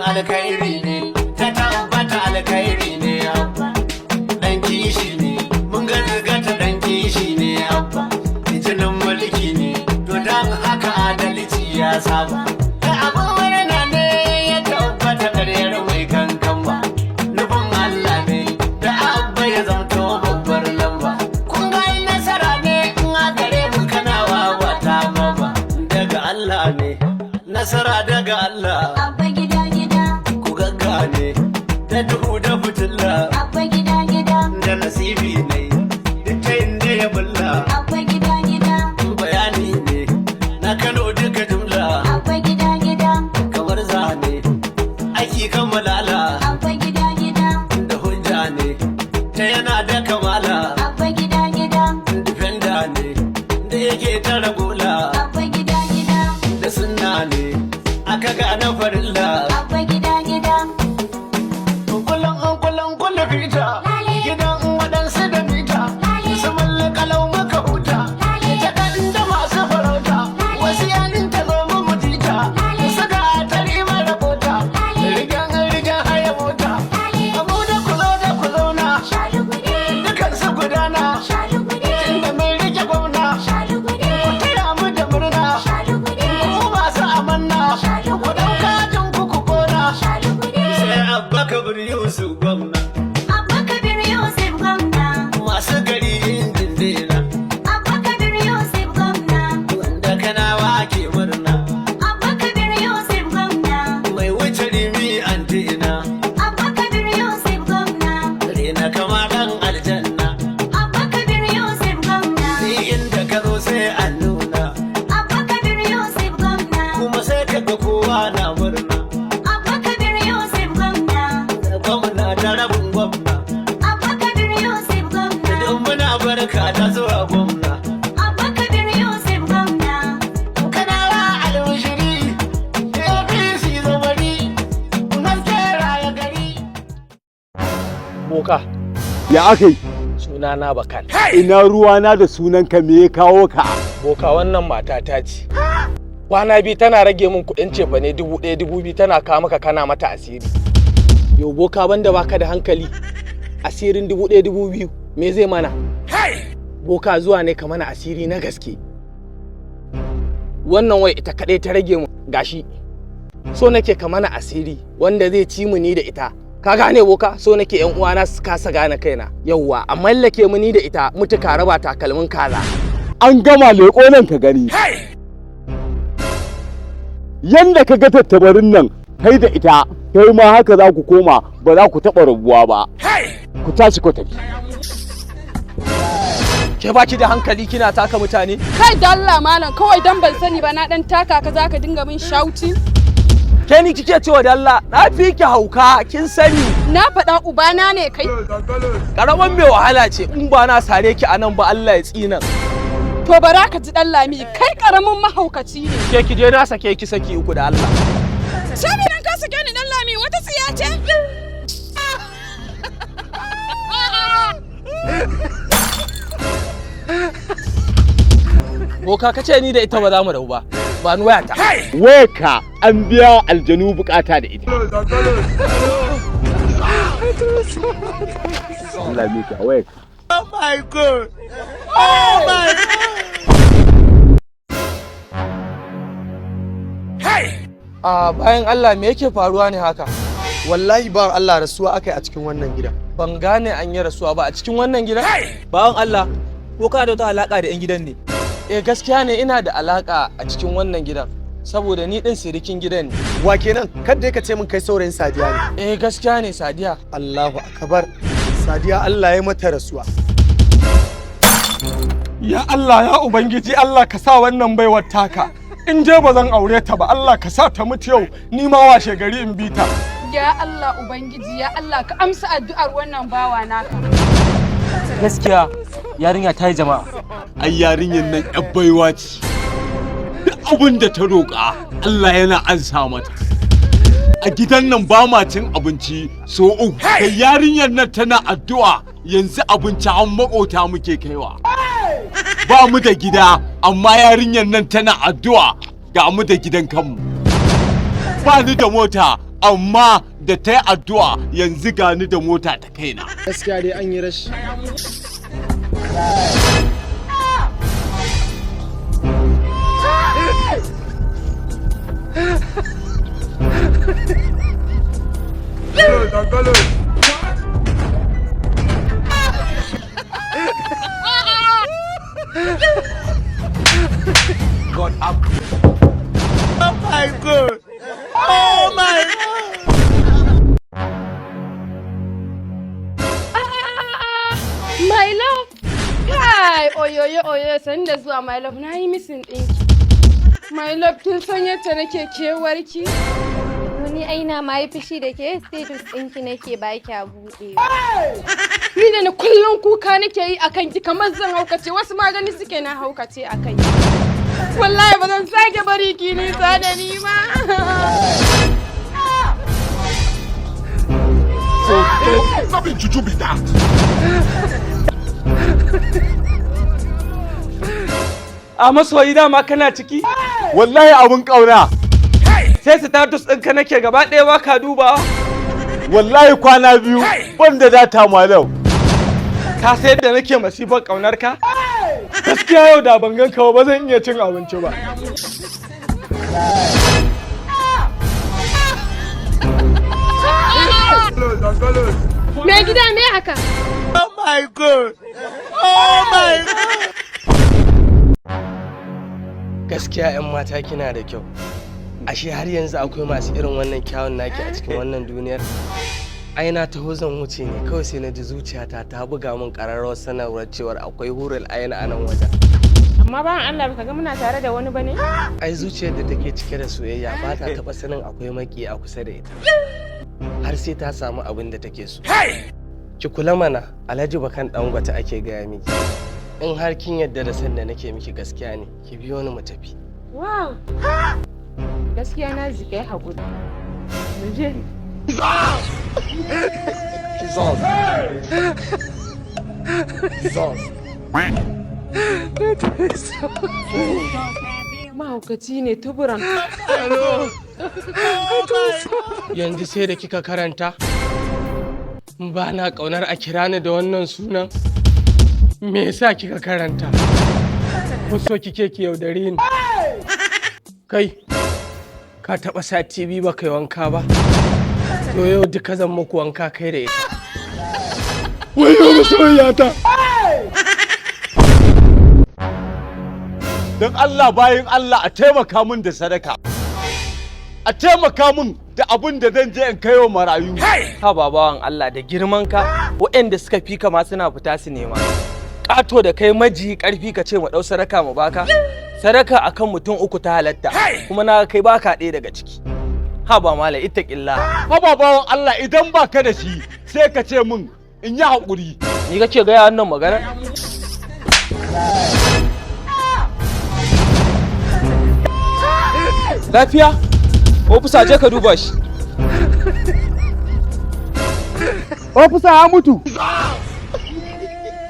alkhairi ne ta tabbata alkhairi ne abba dan kishi ne mun ga ta dan kishi ne abba jinin mulki ne to dan haka adalci ya saba da abin murna ne ya tabbata karyar mai kankan ba nufin Allah ne da abba ya zamto babbar lamba kun ga nasara ne in a gare mu kana wawata baba daga Allah ne nasara daga Allah Abba gida gida ku gaggane da duhu da fitilla Abba gida gida da nasibi ne duk ta inda ya bulla Abba gida gida bayani ne na Kano duka jumla Abba gida gida kamar zane aiki kan malala Abba gida gida da hujja ne ta yana da kamala Abba gida gida defender ne da yake tara gola Abba gida gida da sunna ne aka gane farilla Abba gida gida kullum fita gidan waɗansu da mita su mallaka lau maka huta ita kan da masu farauta wasu yanin ta zo mu mutita su ga tari mara bota rigen haya mota abu da ku zauna dukan su gudana inda mai rike gwamna ku taya mu da murna ku masu amanna ku ɗauka jin ku kona sai abba kabir yusuf gwamna Abba Kabir Yusuf gwamna masu gari injin dina Abba Kabir Yusuf gwamna wanda kanawa ke murna Abba Kabir Yusuf gwamna mai wuce rimi antina Abba Kabir Yusuf gwamna rena kama dan aljanna Abba Kabir Yusuf gwamna ni inda ka zo sai an nuna Abba Kabir Yusuf gwamna kuma sai ka ga kowa na murna Abba Kabir Yusuf gwamna gwamna da rabin gwamna Abba Kabir Yusuf gwamna idan muna barka ta zuwa gwamna Abba Kabir Yusuf gwamna kanawa alwashiri APC zamani haske raya gari Boka, Ya aka yi? sunana Bakar. Ina ruwana da sunanka me ya kawo ka? Boka wannan matata ce. Kwana biyu tana rage min kuɗin cefane 1,000 2,000 tana kawo maka kana mata asiri. Yo boka banda baka da hankali. Asirin 1,000 2,000 me zai mana? Boka zuwa ne ka mana asiri na gaske. Wannan wai ita kaɗai ta rage mu gashi. So nake ka mana asiri wanda zai ci mu ni da ita. Ka gane boka so nake yan uwana su kasa gane kaina. Yawwa a mallake mu ni da ita mutuka raba takalmin kaza. An gama leƙo nan ka gani. Yanda ka ga tattabarin nan kai da ita kai ma haka za ku koma ba za ku taɓa rabuwa ba. Ku tashi ku tafi. Ke baki da hankali kina taka mutane? Kai da Allah malam kawai dan ban sani ba na dan taka ka zaka dinga min shouting. Ke ni kike cewa da Allah na fi ki hauka kin sani. Na faɗa ubana ne kai. Karaman mai wahala ce in ba na sare ki anan ba Allah ya tsina. To bara ka ji dan lami kai karamin mahaukaci ne. Ke ki je na sake ki saki uku da Allah. Sabi dan ka sake ni dan lami wata tsiya ce. Boka ka ce ni da ita ba za mu rabu ba. Ba ni wayata. Wayarka an biya aljanu bukata da ita. Allah ya miki a wayarka. Oh my god! Oh my god! Bayan Allah me yake faruwa ne haka? Wallahi ba Allah rasuwa akai a cikin wannan gidan. Ban gane an yi rasuwa ba a cikin wannan gidan? Bawan Allah, ko ka da wata alaka da 'yan gidan ne? Gaskiya ne ina da alaka a cikin wannan gidan. Saboda ni din sirikin gidan ne. Wa kenan? Kadda ka ce min kai saurayin Sadiya ne. Gaskiya ne Sadiya. Allahu akbar. Sadiya Allah ya mata rasuwa. Ya Allah ya Ubangiji Allah ka sa wannan baiwar taka. In je ba zan aure ta ba Allah ka sa ta mutu yau ni ma washe gari in bi ta. Ya Allah ubangiji ya Allah ka amsa addu'ar wannan bawa naka. Gaskiya yarinya ta yi jama'a. Ai yarinyar nan yar baiwa ce. Duk abin da ta roƙa Allah yana ansa mata. A gidan nan ba ma cin abinci so uku. Kai yarinyar nan tana addu'a yanzu abinci an makota muke kaiwa. Ba mu da gida amma yarinyar nan tana addu'a ga mu da gidan kanmu. Ba ni da mota amma da ta yi addu'a yanzu gani da mota ta kaina. Gaskiya dai an yi rashi. God up. Oh my God. Oh my God. My love. Kai, oyo, sani da zuwa my love. Na yi missing ɗinki. My love, kin san yadda nake kewarki? Ni aina ma yi fushi da ke status ɗinki nake baki a buɗe. Ni da ni kullum kuka nake yi akan ki kamar zan haukace, wasu magani suke na haukace akan ki. Wallahi ba zan sake bari ki nisa da ni ba. Nothing to do with that. A masoyi dama kana ciki? Wallahi abun kauna. Sai status ɗinka nake gaba ɗaya ba ka duba. Wallahi kwana biyu wanda data malam. Ka sai da nake masifar ƙaunar ka? Gaskiya yau da ban ganka ba zan iya cin abinci ba. Me gida me haka? Oh my God. Oh my God. Gaskiya 'yan mata kina da kyau. Ashe har yanzu akwai masu irin wannan kyawun naki a cikin wannan duniyar. Ai na taho zan wuce ne kawai sai na ji zuciyata ta buga min ƙararrawar sanarwar cewar akwai hurul ayin a nan wajen. Amma ba Allah baka ga muna tare da wani bane? Ai zuciyar da take cike da soyayya ba ta taɓa sanin akwai maki a kusa da ita. Har sai ta samu abin da take so. Ki kula mana, Alhaji Bakan Dangote ake gaya miki. In har kin yadda da san da nake miki gaskiya ne, ki biyo ni mu tafi. Wow. Gaskiya na zike hakuri. Mu je. Mahaukaci ne tuburan. Yanzu sai da kika karanta? Ba na ƙaunar a kira ni da wannan sunan. Me yasa kika karanta? Ko so kike ki yaudare ni? Kai, ka taɓa sati biyu ba kai wanka ba? To yau duka zan muku wanka kai da ita. Wayo masoyiyata! Don Allah bayan Allah a taimaka min da sadaka. A taimaka min da abin da zan je in kai wa marayu. Ha babawan Allah da girman ka waɗanda suka fi ka ma suna fita su nema. Ƙato da kai maji ƙarfi ka ce mu ɗau sadaka mu baka. Sadaka akan mutum uku ta halatta kuma na kai baka ɗaya daga ciki. Ha ba mala ittaqillah. Ha babawan Allah idan baka da shi sai ka ce min in yi haƙuri. Ni kake gaya wannan magana? Lafiya? Ofisa je ka duba shi. Ofisa ya mutu.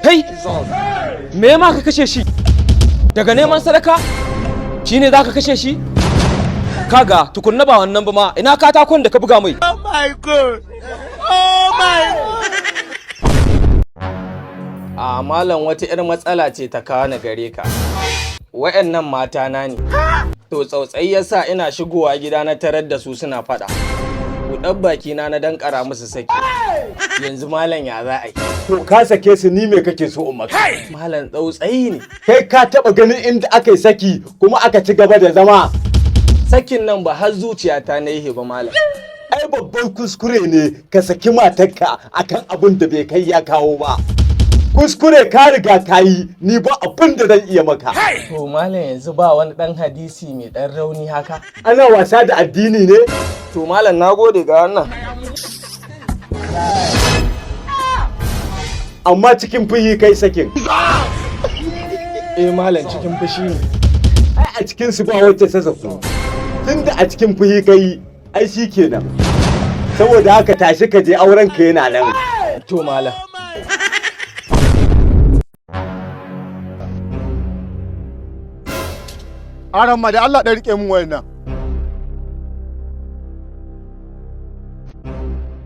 Kai! Me ma ka kashe shi? Daga neman sadaka? Shi ne za ka kashe shi? Kaga tukunna ba wannan ba ma ina katakon da ka buga mai. Oh my God. Oh my God. A malam wata 'yar matsala ce ta kawo ni gare ka. Wa'annan mata na ne. To tsautsayi yasa ina shigowa gida na tarar da su suna faɗa. Buɗar baki na dankara musu saki. Yanzu malam ya za a yi? To ka sake su ni me kake so in maka? Malam tsautsayi ne. Kai ka taɓa ganin inda aka yi saki kuma aka ci gaba da zama? Sakin nan ba har zuciyata na yi ba malam. Ai babban kuskure ne ka saki matarka akan abin da bai kai ya kawo ba. Kuskure ka riga ka yi ni ba abin da zan iya maka. To malam yanzu ba wani ɗan hadisi mai ɗan rauni haka? Ana wasa da addini ne? To malam na gode ga wannan. Amma cikin fushi kai sakin. Malam cikin fushi ne. Ai a cikin su ba wacce ta zafu. Tunda a cikin fushi kai ai shi kenan. Saboda haka tashi ka je auren ka yana nan. To malam. Aran ma da Allah ɗan riƙe mun wayan nan.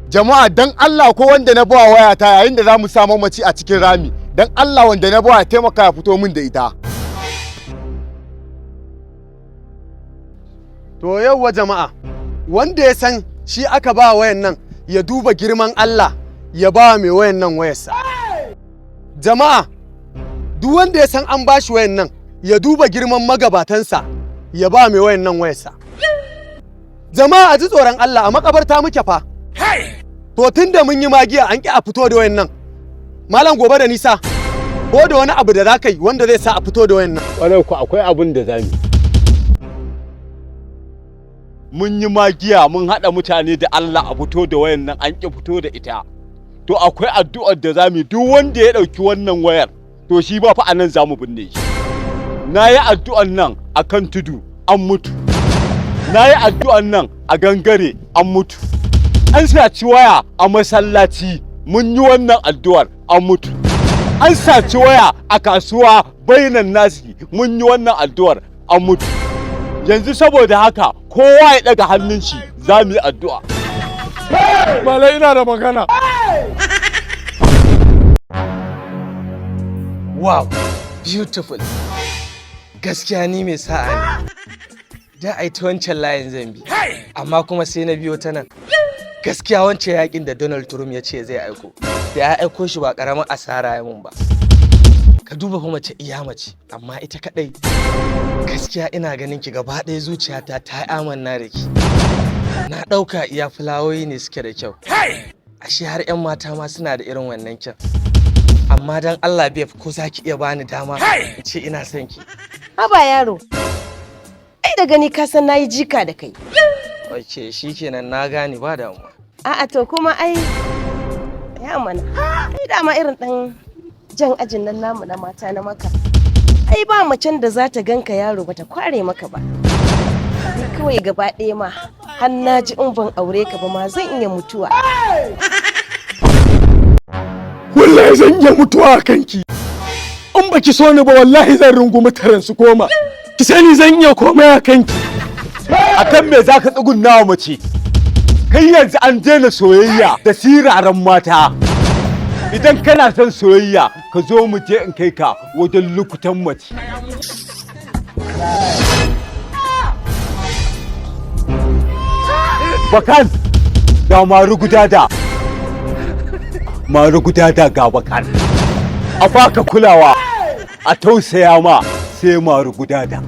Jama'a dan Allah ko wanda na bawa wayata yayin da za mu sa mamaci a cikin rami, dan Allah wanda na bawa ya taimaka ya fito min da ita. To yauwa jama'a, wanda ya san shi aka ba wayan nan ya duba girman Allah ya ba mai wayan nan wayarsa. Jama'a, duk wanda ya san an ba shi wayan nan ya duba girman magabatansa ya ba mai wayan nan wayarsa. Jama'a a ji tsoron Allah, a makabarta muke fa. To tun da mun yi magiya an ƙi a fito da wayan nan. Malam gobe da nisa, ko da wani abu da za ka yi wanda zai sa a fito da wayan nan. Ƙwarai ku akwai abin da za mu yi. Mun yi magiya mun haɗa mutane da Allah a fito da wayan nan an ƙi fito da ita. To akwai addu'ar da za mu yi, duk wanda ya ɗauki wannan wayar to shi ba fa a nan za mu binne shi. Na yi addu'an nan a kan tudu an mutu. Na yi addu'an nan a gangare an mutu. An saci waya a masallaci mun yi wannan addu'ar an mutu. An saci waya a kasuwa bainan nasi mun yi wannan addu'ar an mutu. Yanzu saboda haka kowa ya daga hannun shi za mu yi addu'a. Malai ina da magana. Wow, beautiful. Gaskiya ni mai sa'a ne. Da ai ta wancan layin zambi. Amma kuma sai na biyo ta nan. Gaskiya wancan yakin da Donald Trump ya ce zai aiko. Da ya aiko shi ba karamin asara ya mun ba. Ka duba fa mace iya mace, amma ita kadai. Gaskiya ina ganin ki gaba ɗaya zuciyata ta yi amanna da ki. Na ɗauka iya fulawoyi ne suke da kyau. Ashe har 'yan mata ma suna da irin wannan kyan. Amma dan Allah babe ko za ki iya bani dama in ce ina son ki. Haba yaro, ai da gani ka san nayi jika da kai. Ok, shikenan na gane ba damuwa. A'a to kuma ai ya mana. Ai dama irin dan jan ajin nan namu na mata na maka. Ai ba macen da za ta ganka yaro bata kware maka ba. Ni kawai gaba ɗaya ma har na ji in ban aure ka ba ma zan iya mutuwa. Wallahi zan iya mutuwa a kanki. In baki so ni ba wallahi zan rungumi taran su koma. Ki sani zan iya komai a kanki. Akan me zaka tsugunna wa mace? Kai yanzu an daina soyayya da siraran mata. Idan kana son soyayya ka zo mu je in kai ka wajen lukutan mace. Bakan da maru gudada. Maru gudada ga bakan. A baka kulawa, a tausaya ma sai maru gudada.